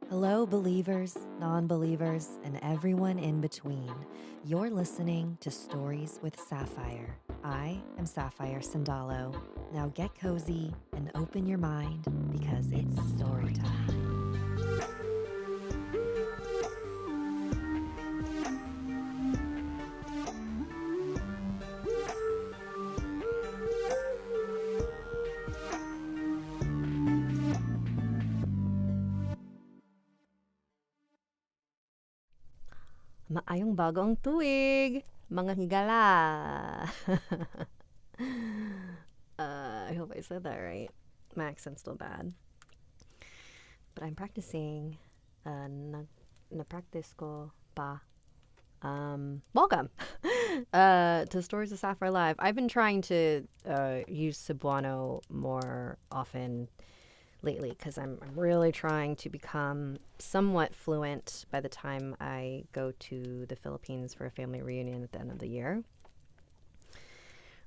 Hello, believers, non-believers, and everyone in between. You're listening to Stories with Sapphire. I am Sapphire Sandalo. Now get cozy and open your mind because it's story time. Maayong bagong tuig, mga higala. I hope I said that right. My accent's still bad. But I'm practicing. Na-practice ko pa. Welcome to Stories of Sapphire Live. I've been trying to use Cebuano more often lately because I'm really trying to become somewhat fluent by the time I go to the Philippines for a family reunion at the end of the year.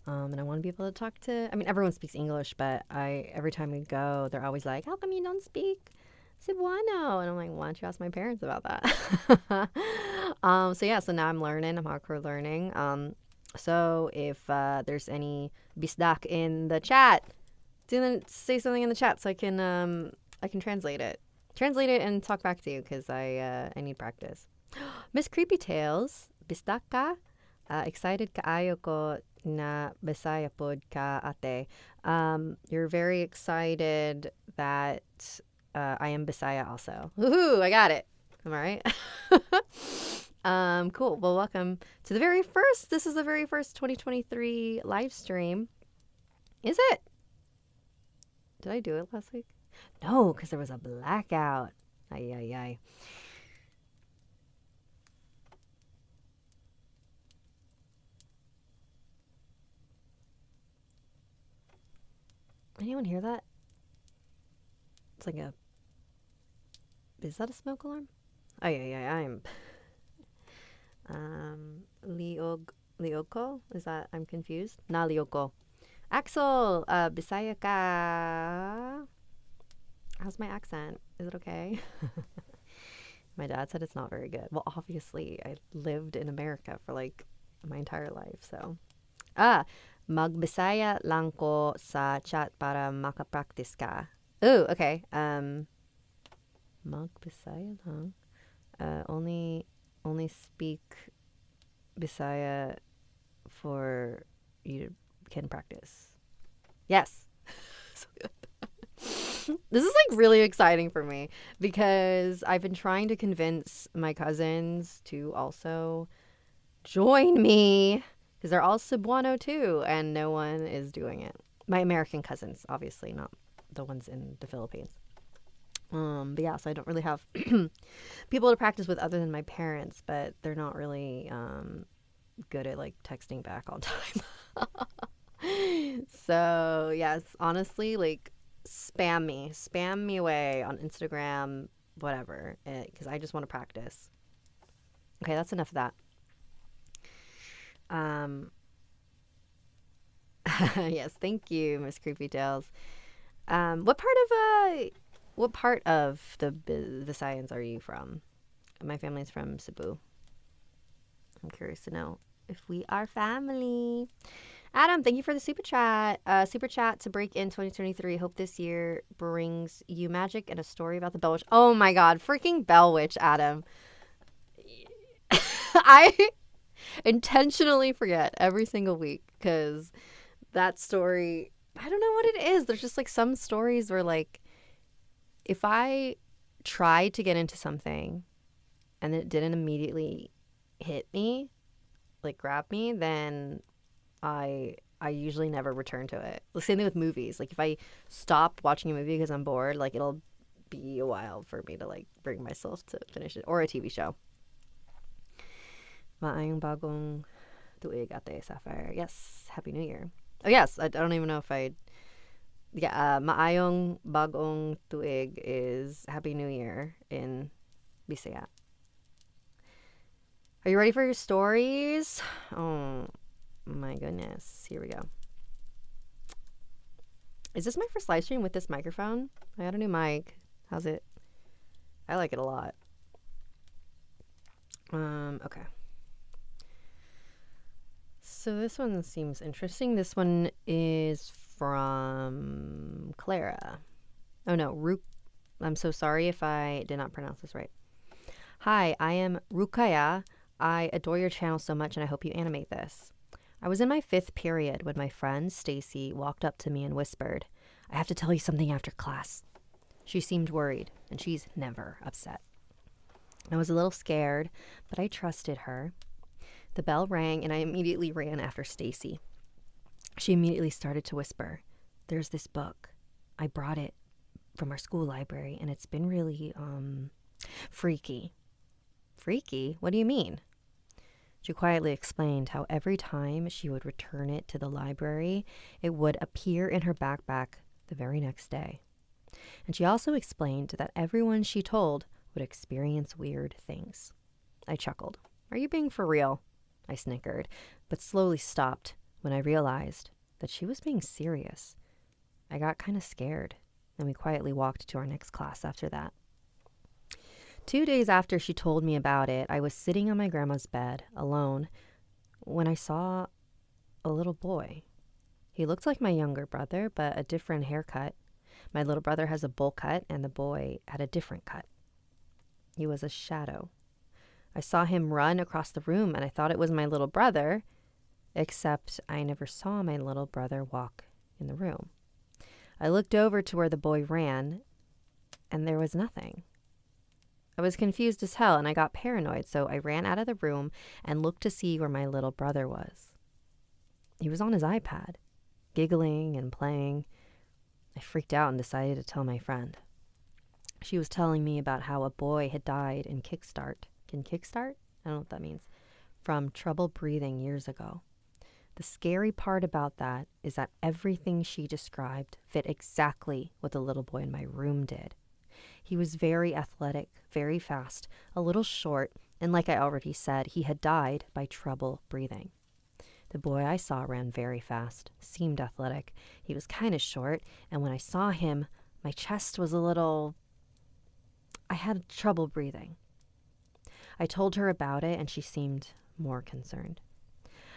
And I want to be able to talk to, everyone speaks English, but every time we go, they're always like, how come you don't speak Cebuano? And I'm like, why don't you ask my parents about that? So now I'm learning. I'm hardcore learning. So if there's any bisdak in the chat, say something in the chat so I can translate it and talk back to you because I need practice. Miss Creepy Tales, bisdak ka? Excited kaayo ko na Bisaya pod ka ate. You're very excited that I am Bisaya also. Woohoo! I got it. Am I right? Cool. Well, welcome to the very first. This is the very first 2023 live stream. Is it? Did I do it last week? No, because there was a blackout. Ay. Anyone hear that? It's like is that a smoke alarm? I'm Lioko? Is that, I'm confused? Na Lioko. Axel, Bisaya ka. How's my accent? Is it okay? My dad said it's not very good. Well, obviously, I lived in America for like my entire life, so. Magbisaya lang ko sa chat para makapractice ka. Oh, okay. Magbisaya lang. Only speak Bisaya for you can practice. Yes. So good. This is like really exciting for me because I've been trying to convince my cousins to also join me because they're all Cebuano too, and no one is doing it. My American cousins, obviously, not the ones in the Philippines. But yeah, so I don't really have people to practice with other than my parents, but they're not really good at like texting back all the time. So yes, honestly, like spam me away on Instagram, whatever, because I just want to practice. Okay, that's enough of that. Yes, thank you, Miss Creepy Tales. What part of the Visayans are you from? My family's from Cebu. I'm curious to know if we are family. Adam, thank you for the super chat. Super chat to break in 2023. Hope this year brings you magic and a story about the Bell Witch. Oh my God, freaking Bell Witch, Adam. I intentionally forget every single week because that story, I don't know what it is. There's just like some stories where like if I tried to get into something and it didn't immediately hit me, like grab me, then I I usually never return to it. The same thing with movies. Like if I stop watching a movie because I'm bored, like it'll be a while for me to like bring myself to finish it. Or a TV show. Maayong Bagong Tuig ate Sapphire. Yes, Happy New Year. Oh yes, I don't even know if I. Yeah, Maayong Bagong Tuig is Happy New Year in Bisaya. Are you ready for your stories? Oh my goodness. Here we go. Is this my first live stream with this microphone? I got a new mic. How's it? I like it a lot. Okay. So this one seems interesting. This one is from Clara. Oh no, I'm so sorry if I did not pronounce this right. Hi, I am Rukaya. I adore your channel so much and I hope you animate this. I was in my 5th period when my friend Stacy walked up to me and whispered, I have to tell you something after class. She seemed worried, and she's never upset. I was a little scared, but I trusted her. The bell rang, and I immediately ran after Stacy. She immediately started to whisper, there's this book. I brought it from our school library, and it's been really, freaky. Freaky? What do you mean? She quietly explained how every time she would return it to the library, it would appear in her backpack the very next day. And she also explained that everyone she told would experience weird things. I chuckled. Are you being for real? I snickered, but slowly stopped when I realized that she was being serious. I got kind of scared, and we quietly walked to our next class after that. 2 days after she told me about it, I was sitting on my grandma's bed, alone, when I saw a little boy. He looked like my younger brother, but a different haircut. My little brother has a bowl cut, and the boy had a different cut. He was a shadow. I saw him run across the room, and I thought it was my little brother, except I never saw my little brother walk in the room. I looked over to where the boy ran, and there was nothing. I was confused as hell, and I got paranoid, so I ran out of the room and looked to see where my little brother was. He was on his iPad, giggling and playing. I freaked out and decided to tell my friend. She was telling me about how a boy had died in Kickstart. In Kickstart? I don't know what that means. From trouble breathing years ago. The scary part about that is that everything she described fit exactly what the little boy in my room did. He was very athletic, very fast, a little short, and like I already said, he had died by trouble breathing. The boy I saw ran very fast, seemed athletic. He was kind of short, and when I saw him, my chest was a little... I had trouble breathing. I told her about it, and she seemed more concerned.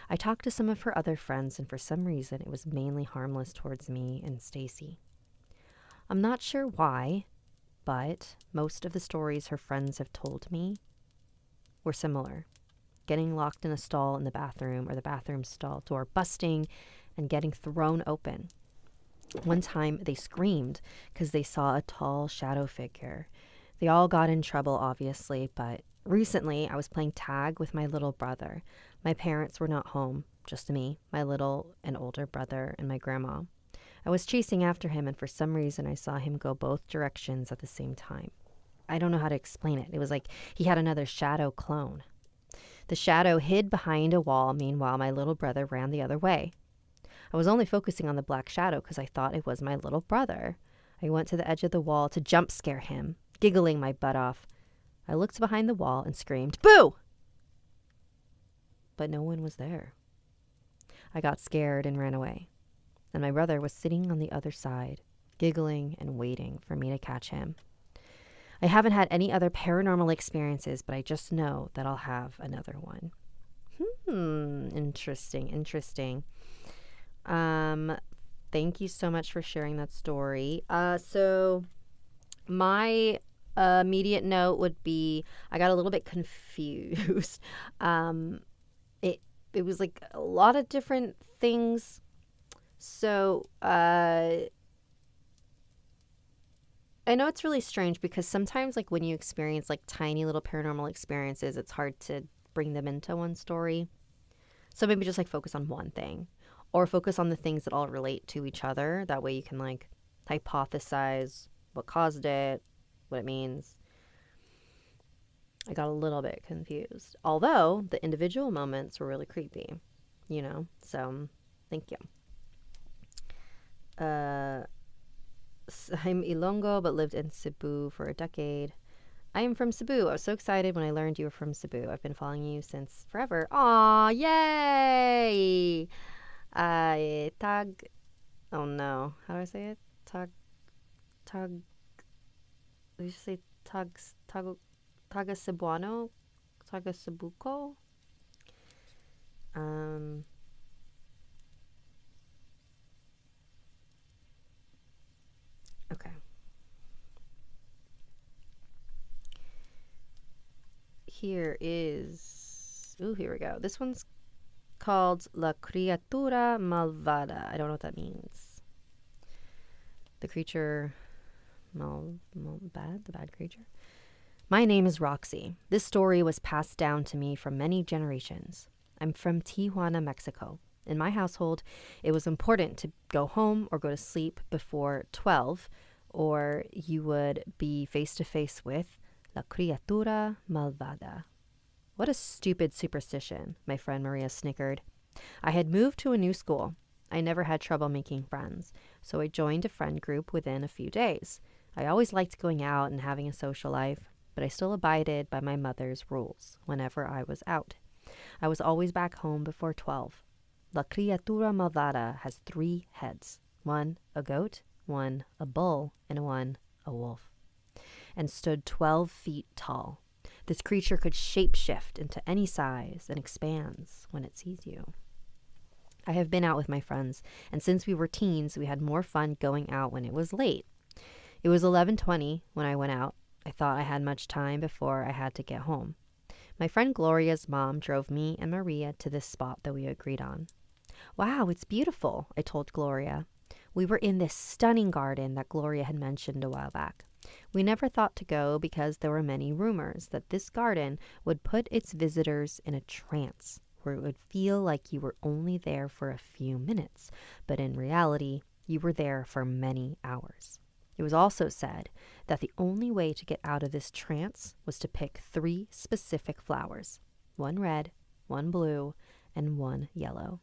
I talked to some of her other friends, and for some reason, it was mainly harmless towards me and Stacy. I'm not sure why, but most of the stories her friends have told me were similar. Getting locked in a stall in the bathroom or the bathroom stall door busting and getting thrown open. One time they screamed because they saw a tall shadow figure. They all got in trouble, obviously, but recently I was playing tag with my little brother. My parents were not home, just me, my little and older brother, and my grandma. I was chasing after him, and for some reason I saw him go both directions at the same time. I don't know how to explain it. It was like he had another shadow clone. The shadow hid behind a wall. Meanwhile, my little brother ran the other way. I was only focusing on the black shadow because I thought it was my little brother. I went to the edge of the wall to jump scare him, giggling my butt off. I looked behind the wall and screamed, "Boo!" But no one was there. I got scared and ran away. And my brother was sitting on the other side, giggling and waiting for me to catch him. I haven't had any other paranormal experiences, but I just know that I'll have another one. Interesting. Thank you so much for sharing that story. So my immediate note would be, I got a little bit confused. It was like a lot of different things. So, I know it's really strange because sometimes, like, when you experience, like, tiny little paranormal experiences, it's hard to bring them into one story. So maybe just, like, focus on one thing. or focus on the things that all relate to each other. That way you can like hypothesize what caused it, what it means. I got a little bit confused, although the individual moments were really creepy, so thank you. I'm Ilongo but lived in Cebu for a decade. I am from Cebu. I was so excited when I learned you were from Cebu. I've been following you since forever. Aw, yay! Tag. Oh no. How do I say it? Tag. Did you say Taga Cebuano? Taga Cebuco? Okay. Here we go. This one's called La Criatura Malvada. I don't know what that means. The creature the bad creature. My name is Roxy. This story was passed down to me from many generations. I'm from Tijuana, Mexico. In my household, it was important to go home or go to sleep before 12, or you would be face to face with La Criatura Malvada. What a stupid superstition, my friend Maria snickered. I had moved to a new school. I never had trouble making friends, so I joined a friend group within a few days. I always liked going out and having a social life, but I still abided by my mother's rules whenever I was out. I was always back home before 12. La Criatura Malvada has 3 heads. 1 a goat, 1 a bull, and 1 a wolf, and stood 12 feet tall. This creature could shapeshift into any size and expands when it sees you. I have been out with my friends, and since we were teens, we had more fun going out when it was late. It was 11:20 when I went out. I thought I had much time before I had to get home. My friend Gloria's mom drove me and Maria to this spot that we agreed on. Wow, it's beautiful, I told Gloria. We were in this stunning garden that Gloria had mentioned a while back. We never thought to go because there were many rumors that this garden would put its visitors in a trance, where it would feel like you were only there for a few minutes, but in reality, you were there for many hours. It was also said that the only way to get out of this trance was to pick 3 specific flowers, 1 red, 1 blue, and 1 yellow.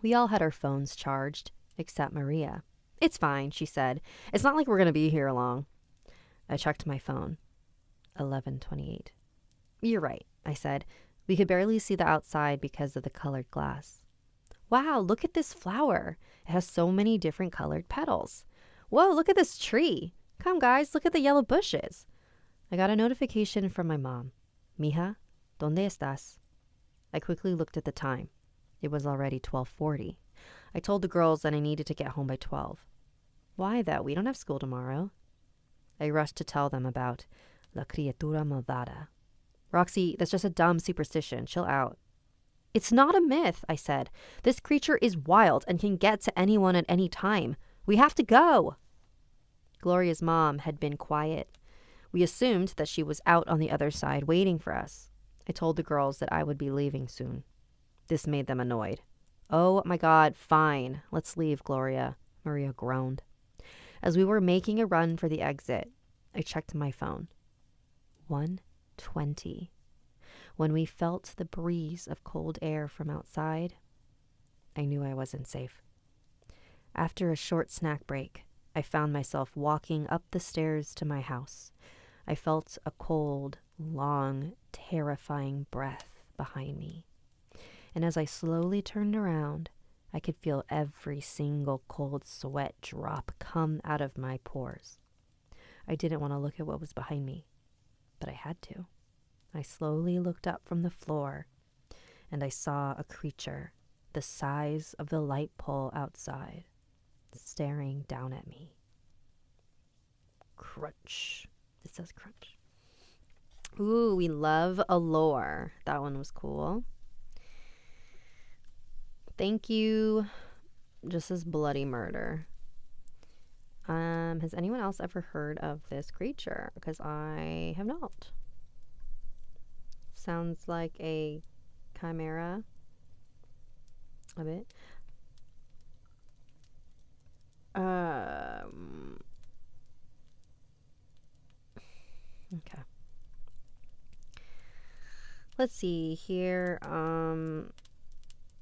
We all had our phones charged, except Maria. It's fine, she said. It's not like we're going to be here long. I checked my phone. 11:28. You're right, I said. We could barely see the outside because of the colored glass. Wow, look at this flower. It has so many different colored petals. Whoa, look at this tree. Come, guys, look at the yellow bushes. I got a notification from my mom. Mija, ¿dónde estás? I quickly looked at the time. It was already 12:40. I told the girls that I needed to get home by 12. Why, though? We don't have school tomorrow. I rushed to tell them about La Criatura Malvada. Roxy, that's just a dumb superstition. Chill out. It's not a myth, I said. This creature is wild and can get to anyone at any time. We have to go. Gloria's mom had been quiet. We assumed that she was out on the other side waiting for us. I told the girls that I would be leaving soon. This made them annoyed. Oh my God, fine. Let's leave, Gloria, Maria groaned. As we were making a run for the exit, I checked my phone. 1:20. When we felt the breeze of cold air from outside, I knew I wasn't safe. After a short snack break, I found myself walking up the stairs to my house. I felt a cold, long, terrifying breath behind me. And as I slowly turned around, I could feel every single cold sweat drop come out of my pores. I didn't want to look at what was behind me, but I had to. I slowly looked up from the floor, and I saw a creature the size of the light pole outside, staring down at me. Crunch. It says crunch. Ooh, we love a lore. That one was cool. Thank you. Just as bloody murder. Has anyone else ever heard of this creature? Because I have not. Sounds like a chimera. A bit. Okay. Let's see here.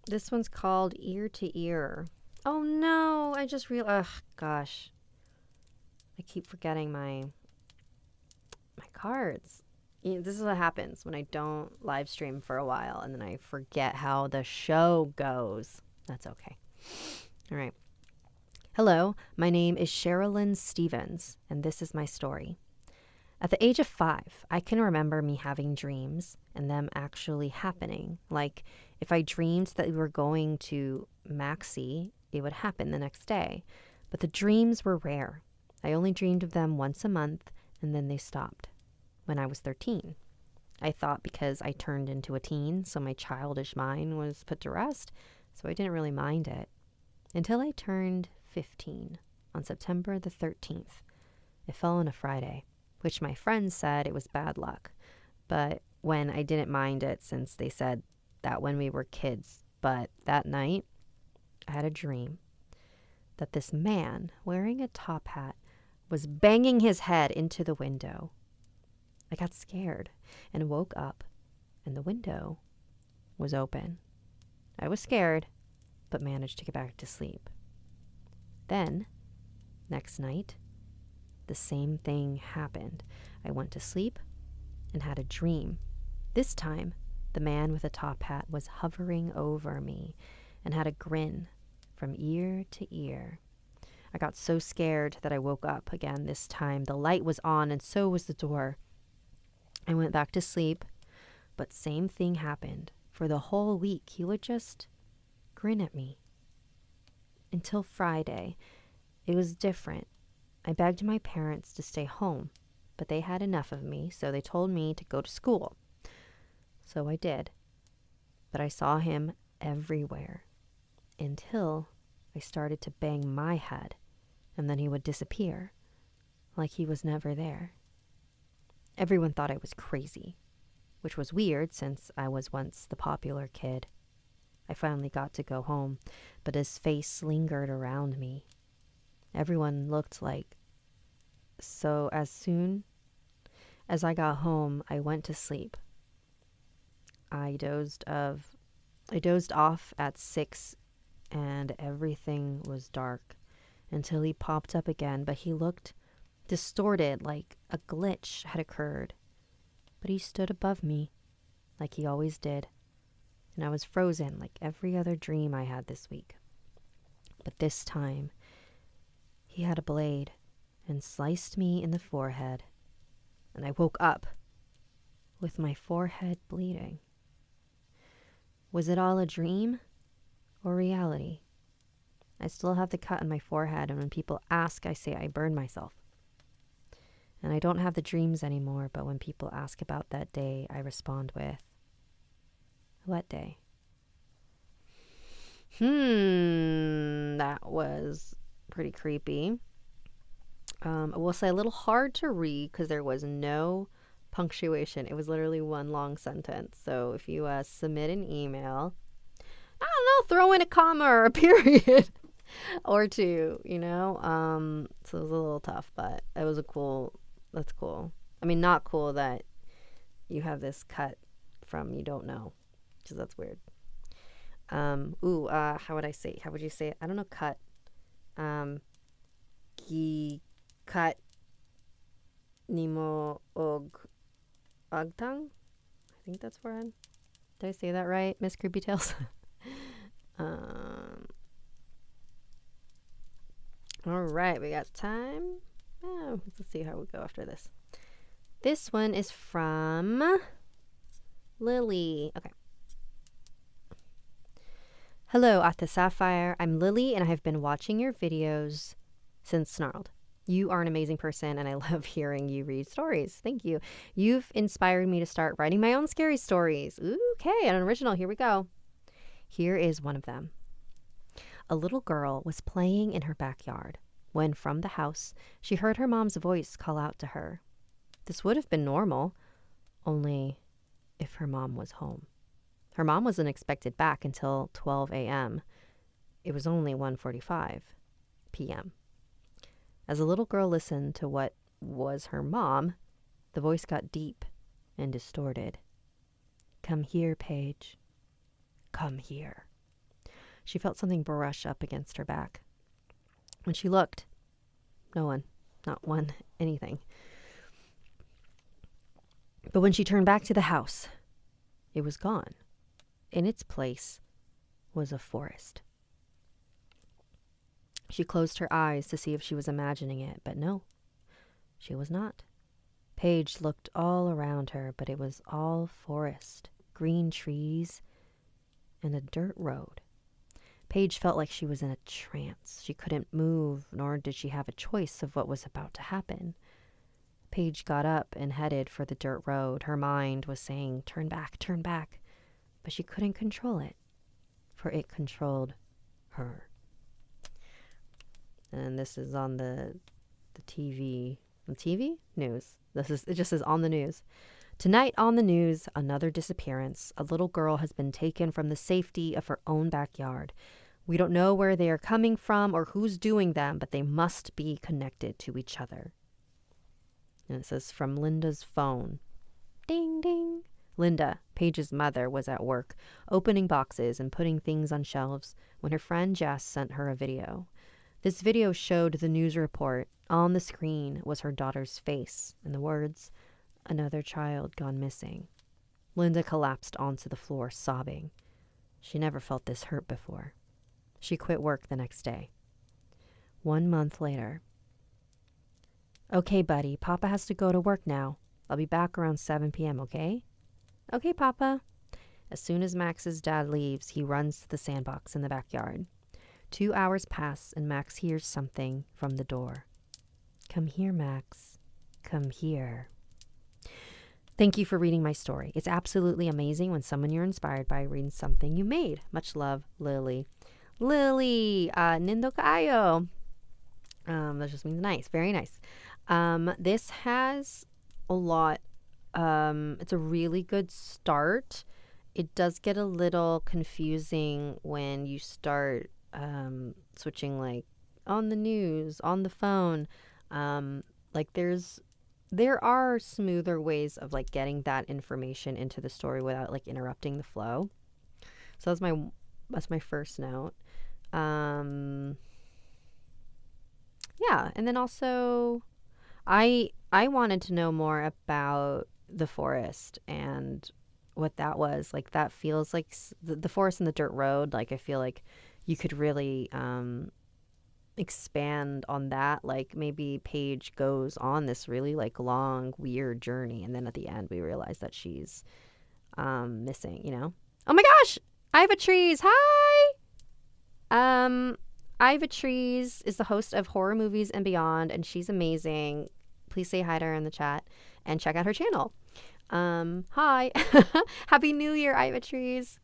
This one's called Ear to Ear. Oh no, I just realized. Ugh, gosh. I keep forgetting my cards. This is what happens when I don't live stream for a while and then I forget how the show goes. That's okay. All right. Hello, my name is Sherilyn Stevens, and this is my story. At the age of 5, I can remember me having dreams and them actually happening. Like, if I dreamed that we were going to Maxi, it would happen the next day. But the dreams were rare. I only dreamed of them once a month, and then they stopped. When I was 13. I thought because I turned into a teen, so my childish mind was put to rest, so I didn't really mind it. Until I turned 15 on September the 13th. It fell on a Friday, which my friends said it was bad luck. But when I didn't mind it since they said that when we were kids. But that night, I had a dream that this man wearing a top hat was banging his head into the window. I got scared and woke up, and the window was open. I was scared, but managed to get back to sleep. Then, next night, the same thing happened. I went to sleep and had a dream. This time, the man with a top hat was hovering over me and had a grin from ear to ear. I got so scared that I woke up again this time. The light was on and so was the door. I went back to sleep, but same thing happened. For the whole week, he would just grin at me. Until Friday, it was different. I begged my parents to stay home, but they had enough of me, so they told me to go to school. So I did. But I saw him everywhere until I started to bang my head, and then he would disappear, like he was never there. Everyone thought I was crazy, which was weird since I was once the popular kid. I finally got to go home, but his face lingered around me. Everyone looked like. So as soon as I got home, I went to sleep. I dozed off at 6 and everything was dark until he popped up again, but he looked distorted, like a glitch had occurred. But he stood above me, like he always did, and I was frozen like every other dream I had this week. But this time, he had a blade and sliced me in the forehead, and I woke up with my forehead bleeding. Was it all a dream or reality? I still have the cut on my forehead, and when people ask, I say I burned myself. And I don't have the dreams anymore, but when people ask about that day, I respond with, what day? That was pretty creepy. I will say a little hard to read because there was no punctuation. It was literally one long sentence. So if you submit an email, I don't know, throw in a comma or a period or two, you know? So it was a little tough, but it was that's cool. I mean, not cool that you have this cut from you don't know, because that's weird. How would I say? How would you say it? I don't know. Cut. Cut. Nimo og agtang. I think that's where I'm. Did I say that right, Miss Creepy Tales? All right, we got time. Oh, let's see how we go after this. This one is from Lily. Okay. Hello, Ate Sapphire. I'm Lily, and I have been watching your videos since Snarled. You are an amazing person, and I love hearing you read stories. Thank you. You've inspired me to start writing my own scary stories. Okay, an original. Here we go. Here is one of them. A little girl was playing in her backyard when, from the house, she heard her mom's voice call out to her. This would have been normal, only if her mom was home. Her mom wasn't expected back until 12 a.m. It was only 1:45 p.m. As the little girl listened to what was her mom, the voice got deep and distorted. "Come here, Paige. Come here." She felt something brush up against her back. When she looked, no one, not one, anything. But when she turned back to the house, it was gone. In its place was a forest. She closed her eyes to see if she was imagining it, but no, she was not. Paige looked all around her, but it was all forest, green trees, and a dirt road. Paige felt like she was in a trance. She couldn't move, nor did she have a choice of what was about to happen. Paige got up and headed for the dirt road. Her mind was saying, turn back, but she couldn't control it, for it controlled her. And this is on the TV news. It just says on the news. Tonight on the news, another disappearance. A little girl has been taken from the safety of her own backyard. We don't know where they are coming from or who's doing them, but they must be connected to each other. And it says from Linda's phone. Ding, ding. Linda, Paige's mother, was at work, opening boxes and putting things on shelves when her friend Jess sent her a video. This video showed the news report. On the screen was her daughter's face and the words, "Another child gone missing." Linda collapsed onto the floor, sobbing. She never felt this hurt before. She quit work the next day. 1 month later. "Okay, buddy, Papa has to go to work now. I'll be back around 7 p.m., okay?" "Okay, Papa." As soon as Max's dad leaves, he runs to the sandbox in the backyard. 2 hours pass, and Max hears something from the door. "Come here, Max. Come here." Thank you for reading my story. It's absolutely amazing when someone you're inspired by reads something you made. Much love, Lily. Lily, nindo kaayo. That just means nice. Very nice. This has a lot. It's a really good start. It does get a little confusing when you start switching, like on the news, on the phone. Like there are smoother ways of like getting that information into the story without like interrupting the flow. So that's my first note. Yeah, and then also I wanted to know more about the forest and what that was. Like that feels like the forest and the dirt road. Like I feel like you could really expand on that. Like maybe Paige goes on this really like long weird journey, and then at the end we realize that she's missing, you know. Oh my gosh, Iva Trees, hi. Iva Trees is the host of Horror Movies and Beyond, and she's amazing. Please say hi to her in the chat and check out her channel. Hi. Happy New Year, Iva Trees.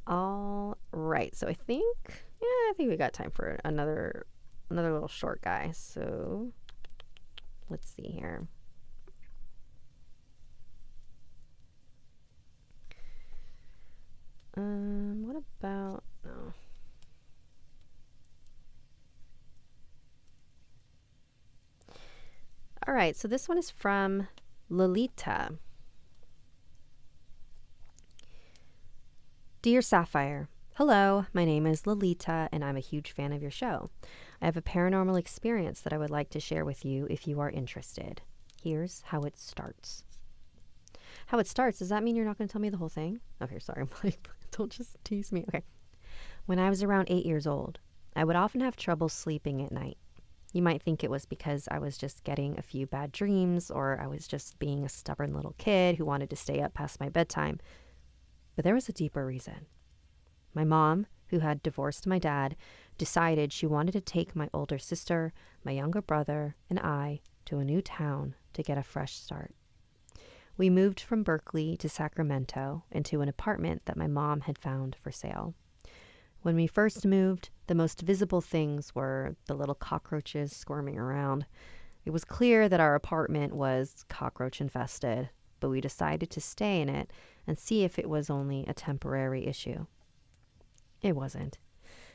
All right, so I think we got time for another little short guy. So let's see here. What about no? All right, so this one is from Lolita. Dear Sapphire, hello, my name is Lolita and I'm a huge fan of your show. I have a paranormal experience that I would like to share with you if you are interested. Here's how it starts. How it starts? Does that mean you're not going to tell me the whole thing? Okay, sorry. I'm like, don't just tease me. Okay. When I was around 8 years old, I would often have trouble sleeping at night. You might think it was because I was just getting a few bad dreams, or I was just being a stubborn little kid who wanted to stay up past my bedtime. But there was a deeper reason. My mom, who had divorced my dad, decided she wanted to take my older sister, my younger brother, and I to a new town to get a fresh start. We moved from Berkeley to Sacramento into an apartment that my mom had found for sale. When we first moved, the most visible things were the little cockroaches squirming around. It was clear that our apartment was cockroach infested, but we decided to stay in it and see if it was only a temporary issue. It wasn't.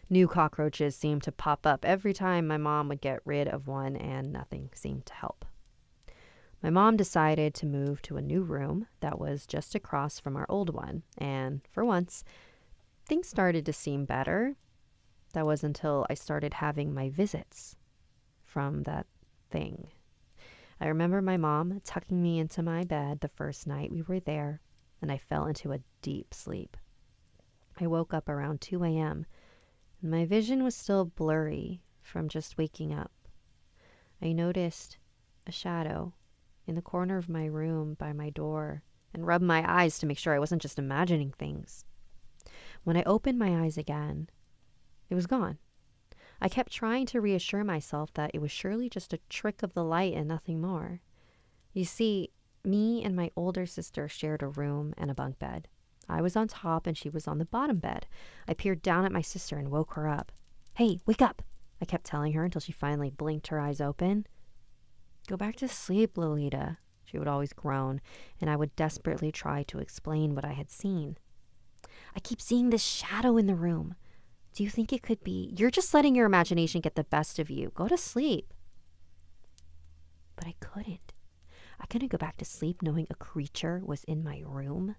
New cockroaches seemed to pop up every time my mom would get rid of one, and nothing seemed to help. My mom decided to move to a new room that was just across from our old one, and for once, things started to seem better. That was until I started having my visits from that thing. I remember my mom tucking me into my bed the first night we were there, and I fell into a deep sleep. I woke up around 2 a.m., and my vision was still blurry from just waking up. I noticed a shadow in the corner of my room by my door and rubbed my eyes to make sure I wasn't just imagining things. When I opened my eyes again, it was gone. I kept trying to reassure myself that it was surely just a trick of the light and nothing more. You see, me and my older sister shared a room and a bunk bed. I was on top and she was on the bottom bed. I peered down at my sister and woke her up. "Hey, wake up," I kept telling her until she finally blinked her eyes open. "Go back to sleep, Lolita," she would always groan, and I would desperately try to explain what I had seen. "I keep seeing this shadow in the room. Do you think it could be? You're just letting your imagination get the best of you. Go to sleep." But I couldn't. I couldn't go back to sleep knowing a creature was in my room,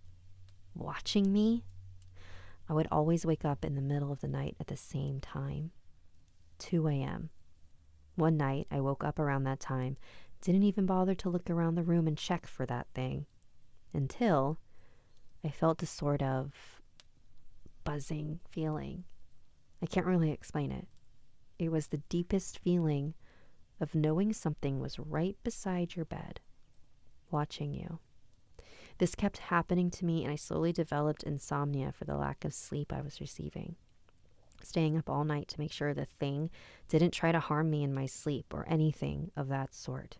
watching me. I would always wake up in the middle of the night at the same time, 2 a.m. One night, I woke up around that time, didn't even bother to look around the room and check for that thing, until I felt a sort of buzzing feeling. I can't really explain it. It was the deepest feeling of knowing something was right beside your bed, watching you. This kept happening to me, and I slowly developed insomnia for the lack of sleep I was receiving, staying up all night to make sure the thing didn't try to harm me in my sleep or anything of that sort.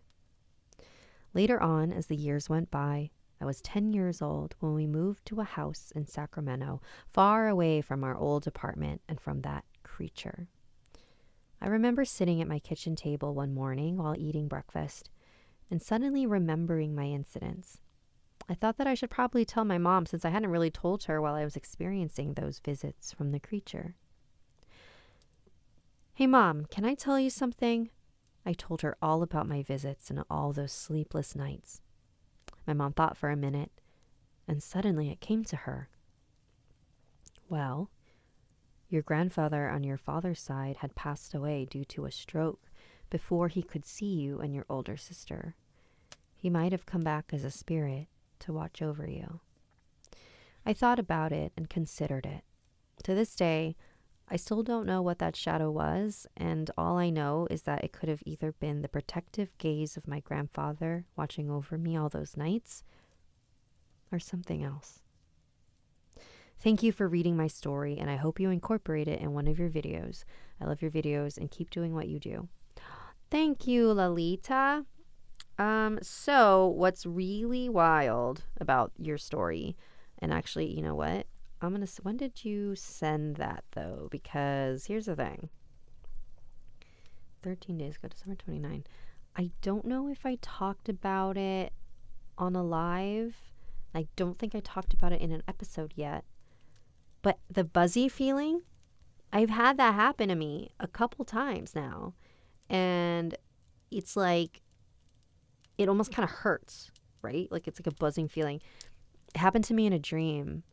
Later on, as the years went by, I was 10 years old when we moved to a house in Sacramento, far away from our old apartment and from that creature. I remember sitting at my kitchen table one morning while eating breakfast and suddenly remembering my incidents. I thought that I should probably tell my mom since I hadn't really told her while I was experiencing those visits from the creature. "Hey, Mom, can I tell you something?" I told her all about my visits and all those sleepless nights. My mom thought for a minute, and suddenly it came to her. "Well, your grandfather on your father's side had passed away due to a stroke before he could see you and your older sister. He might have come back as a spirit to watch over you." I thought about it and considered it. To this day, I still don't know what that shadow was, and all I know is that it could have either been the protective gaze of my grandfather watching over me all those nights, or something else. Thank you for reading my story, and I hope you incorporate it in one of your videos. I love your videos, and keep doing what you do. Thank you, Lalita. So what's really wild about your story, and actually, you know what? When did you send that though? Because here's the thing. 13 days ago, December 29. I don't know if I talked about it on a live. I don't think I talked about it in an episode yet. But the buzzy feeling, I've had that happen to me a couple times now. And it's like, it almost kind of hurts, right? Like it's like a buzzing feeling. It happened to me in a dream.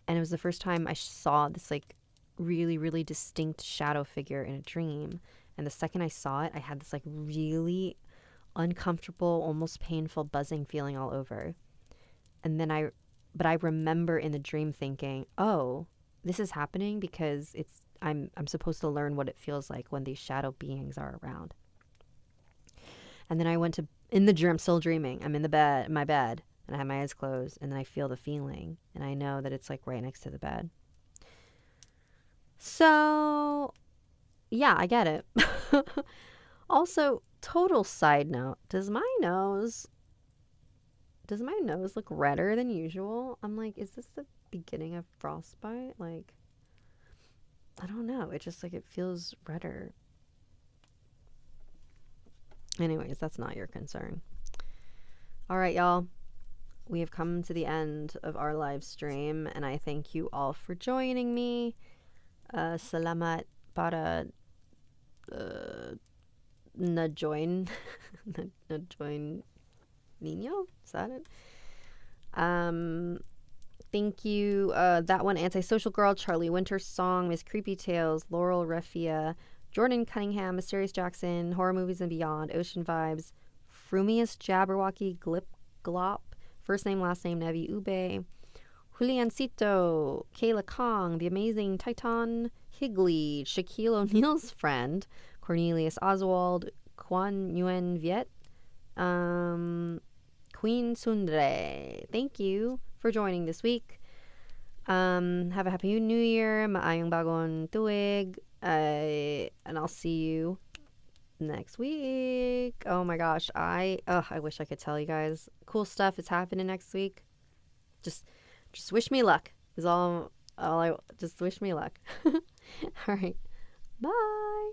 And it was the first time I saw this like really, really distinct shadow figure in a dream. And the second I saw it, I had this like really uncomfortable, almost painful buzzing feeling all over. And then I remember in the dream thinking, oh, this is happening because I'm supposed to learn what it feels like when these shadow beings are around. And then I went to, in the dream, I'm still dreaming. I'm in my bed. And I have my eyes closed, and then I feel the feeling, and I know that it's like right next to the bed. So, yeah, I get it. Also, total side note, does my nose look redder than usual? I'm like, is this the beginning of frostbite? Like, I don't know. It just like, it feels redder. Anyways, that's not your concern. All right, y'all. We have come to the end of our live stream, and I thank you all for joining me. Salamat para na-join. Na-join Nino? Is that it? Thank you. That one, Antisocial Girl, Charlie Winter's Song, Miss Creepy Tales, Laurel Refia, Jordan Cunningham, Mysterious Jackson, Horror Movies and Beyond, Ocean Vibes, Frumius Jabberwocky, Glip Glop, First Name, Last Name, Nevi Ube, Juliancito, Kayla Kong, The Amazing Titan, Higley, Shaquille O'Neal's friend, Cornelius Oswald, Quan Nguyen Viet, Queen Sundre. Thank you for joining this week. Have a happy new year. Maayong Bagong Tuig. And I'll see you next week. Oh my gosh, I wish I could tell you guys. Cool stuff is happening next week. Just wish me luck. Is all I just wish me luck. All right. Bye.